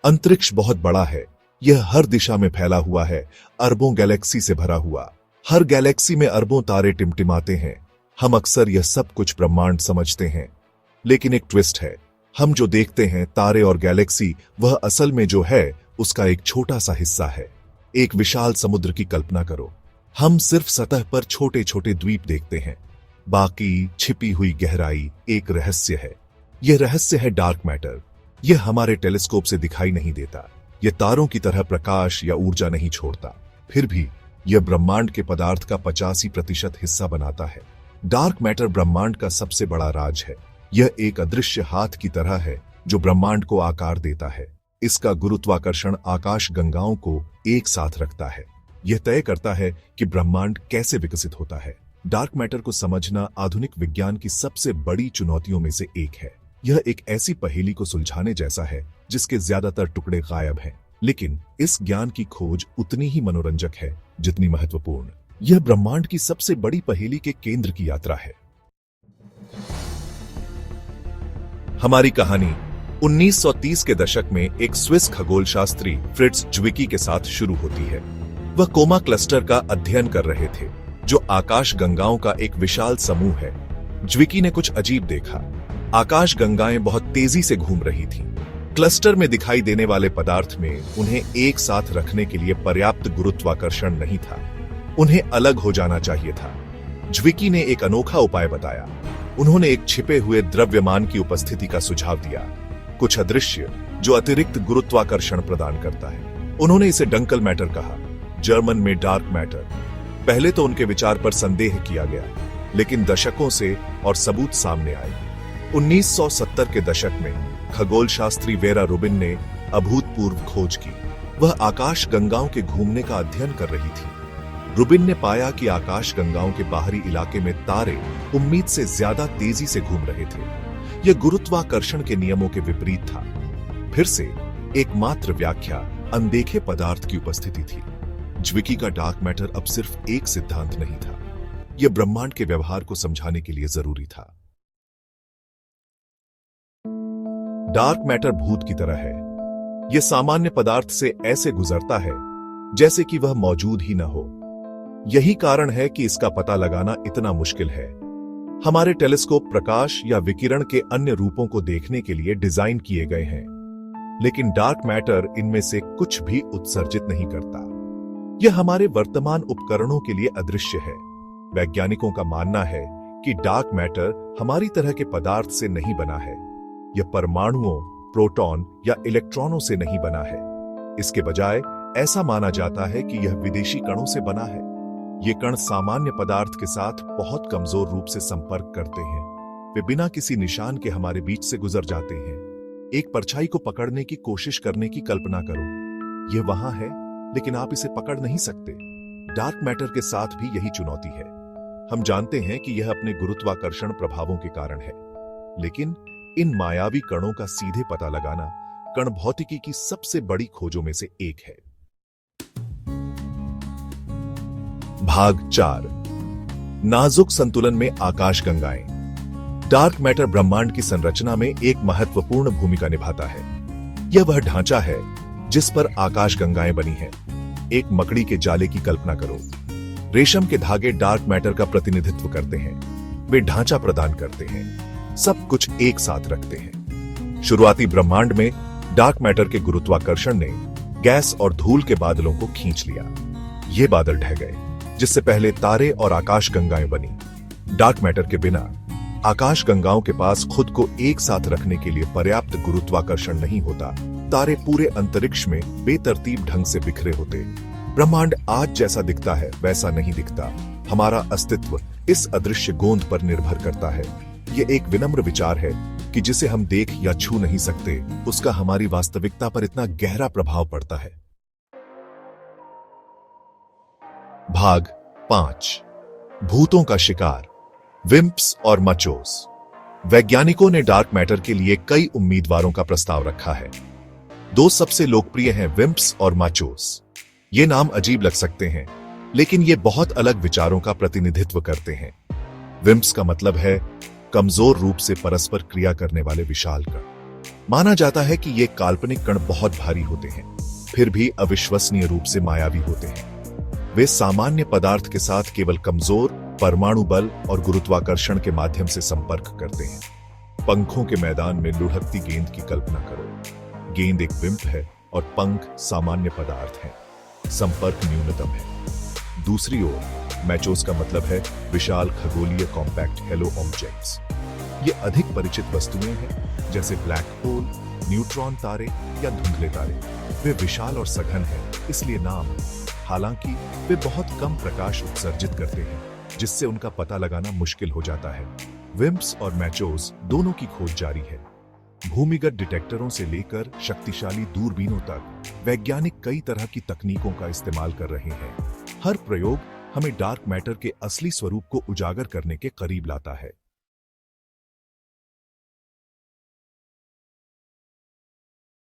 अंतरिक्ष बहुत बड़ा है। यह हर दिशा में फैला हुआ है, अरबों गैलेक्सी से भरा हुआ। हर गैलेक्सी में अरबों तारे टिमटिमाते हैं। हम अक्सर यह सब कुछ ब्रह्मांड समझते हैं, लेकिन एक ट्विस्ट है। हम जो देखते हैं, तारे और गैलेक्सी, वह असल में जो है उसका एक छोटा सा हिस्सा है। एक विशाल समुद्र की कल्पना करो। हम सिर्फ सतह पर छोटे छोटे द्वीप देखते हैं, बाकी छिपी हुई गहराई एक रहस्य है। यह रहस्य है डार्क मैटर। यह हमारे टेलीस्कोप से दिखाई नहीं देता। यह तारों की तरह प्रकाश या ऊर्जा नहीं छोड़ता, फिर भी यह ब्रह्मांड के पदार्थ का 85% हिस्सा बनाता है। डार्क मैटर ब्रह्मांड का सबसे बड़ा राज है। यह एक अदृश्य हाथ की तरह है जो ब्रह्मांड को आकार देता है। इसका गुरुत्वाकर्षण आकाश गंगाओं को एक साथ रखता है। यह तय करता है कि ब्रह्मांड कैसे विकसित होता है। डार्क मैटर को समझना आधुनिक विज्ञान की सबसे बड़ी चुनौतियों में से एक है। यह एक ऐसी पहेली को सुलझाने जैसा है जिसके ज्यादातर टुकड़े गायब हैं, लेकिन इस ज्ञान की खोज उतनी ही मनोरंजक है जितनी महत्वपूर्ण। यह ब्रह्मांड की सबसे बड़ी पहेली के केंद्र की यात्रा है। हमारी कहानी 1930 के दशक में एक स्विस खगोलशास्त्री फ्रिट्ज ज्विकी के साथ शुरू होती है। वह कोमा क्लस्टर का अध्ययन कर रहे थे, जो आकाश गंगाओं का एक विशाल समूह है। ज्विकी ने कुछ अजीब देखा। आकाश गंगाएं बहुत तेजी से घूम रही थीं। क्लस्टर में दिखाई देने वाले पदार्थ में उन्हें एक साथ रखने के लिए पर्याप्त गुरुत्वाकर्षण नहीं था। उन्हें अलग हो जाना चाहिए था। ज्विकी ने एक अनोखा उपाय बताया। उन्होंने एक छिपे हुए द्रव्यमान की उपस्थिति का सुझाव दिया, कुछ अदृश्य जो अतिरिक्त गुरुत्वाकर्षण प्रदान करता है। उन्होंने इसे डंकल मैटर कहा, जर्मन में डार्क मैटर। पहले तो उनके विचार पर संदेह किया गया, लेकिन दशकों से और सबूत सामने आए। 1970 के दशक में खगोलशास्त्री वेरा रुबिन ने अभूतपूर्व खोज की। वह आकाश गंगाओं के घूमने का अध्ययन कर रही थी। रुबिन ने पाया कि आकाश गंगाओं के बाहरी इलाके में तारे उम्मीद से ज्यादा तेजी से घूम रहे थे। यह गुरुत्वाकर्षण के नियमों के विपरीत था। फिर से एकमात्र व्याख्या अनदेखे पदार्थ की उपस्थिति थी। ज्विकी का डार्क मैटर अब सिर्फ एक सिद्धांत नहीं था, यह ब्रह्मांड के व्यवहार को समझाने के लिए जरूरी था। डार्क मैटर भूत की तरह है। यह सामान्य पदार्थ से ऐसे गुजरता है जैसे कि वह मौजूद ही न हो। यही कारण है कि इसका पता लगाना इतना मुश्किल है। हमारे टेलीस्कोप प्रकाश या विकिरण के अन्य रूपों को देखने के लिए डिजाइन किए गए हैं, लेकिन डार्क मैटर इनमें से कुछ भी उत्सर्जित नहीं करता। यह हमारे वर्तमान उपकरणों के लिए अदृश्य है। वैज्ञानिकों का मानना है कि डार्क मैटर हमारी तरह के पदार्थ से नहीं बना है। यह परमाणुओं, प्रोटॉन या इलेक्ट्रॉनों से नहीं बना है। इसके बजाय ऐसा माना जाता है कि यह विदेशी कणों से बना है। ये कण सामान्य पदार्थ के साथ बहुत कमजोर रूप से संपर्क करते हैं। वे बिना किसी निशान के हमारे बीच से गुजर जाते हैं। एक परछाई को पकड़ने की कोशिश करने की कल्पना करो। यह वहां है, लेकिन आप इसे पकड़ नहीं सकते। डार्क मैटर के साथ भी यही चुनौती है। हम जानते हैं कि यह अपने गुरुत्वाकर्षण प्रभावों के कारण है, लेकिन इन मायावी कणों का सीधे पता लगाना कण भौतिकी की सबसे बड़ी खोजों में से एक है। भाग 4, नाजुक संतुलन में आकाश गंगाएं। डार्क मैटर ब्रह्मांड की संरचना में एक महत्वपूर्ण भूमिका निभाता है। यह वह ढांचा है जिस पर आकाश गंगाएं बनी हैं। एक मकड़ी के जाले की कल्पना करो। रेशम के धागे डार्क मैटर का प्रतिनिधित्व करते हैं। वे ढांचा प्रदान करते हैं, सब कुछ एक साथ रखते हैं। शुरुआती ब्रह्मांड में डार्क मैटर के गुरुत्वाकर्षण ने गैस और धूल के बादलों को खींच लिया। ये बादल ढह गए, जिससे पहले तारे और आकाश गंगाएं बनी। डार्क मैटर के बिना आकाश गंगाओं के पास खुद को एक साथ रखने के लिए पर्याप्त गुरुत्वाकर्षण नहीं होता। तारे पूरे अंतरिक्ष में बेतरतीब ढंग से बिखरे होते। ब्रह्मांड आज जैसा दिखता है वैसा नहीं दिखता। हमारा अस्तित्व इस अदृश्य गोंद पर निर्भर करता है। यह एक विनम्र विचार है कि जिसे हम देख या छू नहीं सकते, उसका हमारी वास्तविकता पर इतना गहरा प्रभाव पड़ता है। भाग 5, भूतों का शिकार, विम्प्स और मचोस। वैज्ञानिकों ने डार्क मैटर के लिए कई उम्मीदवारों का प्रस्ताव रखा है। दो सबसे लोकप्रिय हैं विम्प्स और मचोस। ये नाम अजीब लग सकते हैं, लेकिन ये बहुत अलग विचारों का प्रतिनिधित्व करते हैं। विम्प्स का मतलब है कमजोर रूप से परस्पर क्रिया करने वाले विशाल कण। माना जाता है कि ये काल्पनिक कण बहुत भारी होते हैं, फिर भी अविश्वसनीय रूप से मायावी होते हैं। वे सामान्य पदार्थ के साथ केवल कमजोर परमाणु बल और गुरुत्वाकर्षण के माध्यम से संपर्क करते हैं। पंखों के मैदान में लुढ़कती गेंद की कल्पना करो। गेंद एक विम्प है और पंख सामान्य पदार्थ हैं। संपर्क न्यूनतम है। दूसरी ओर मैचोस का मतलब है विशाल खगोलीय कॉम्पैक्ट हेलो ऑब्जेक्ट्स। ये अधिक परिचित वस्तुएं हैं, जैसे ब्लैक होल, न्यूट्रॉन तारे या धुंधले तारे। वे विशाल और सघन हैं, इसलिए नाम। हालांकि वे बहुत कम प्रकाश उत्सर्जित करते हैं, जिससे उनका पता लगाना मुश्किल हो जाता है। विम्प्स और मैचोस दोनों की खोज जारी है। भूमिगत डिटेक्टरों से लेकर शक्तिशाली दूरबीनों तक वैज्ञानिक कई तरह की तकनीकों का इस्तेमाल कर रहे हैं। हर प्रयोग हमें डार्क मैटर के असली स्वरूप को उजागर करने के करीब लाता है।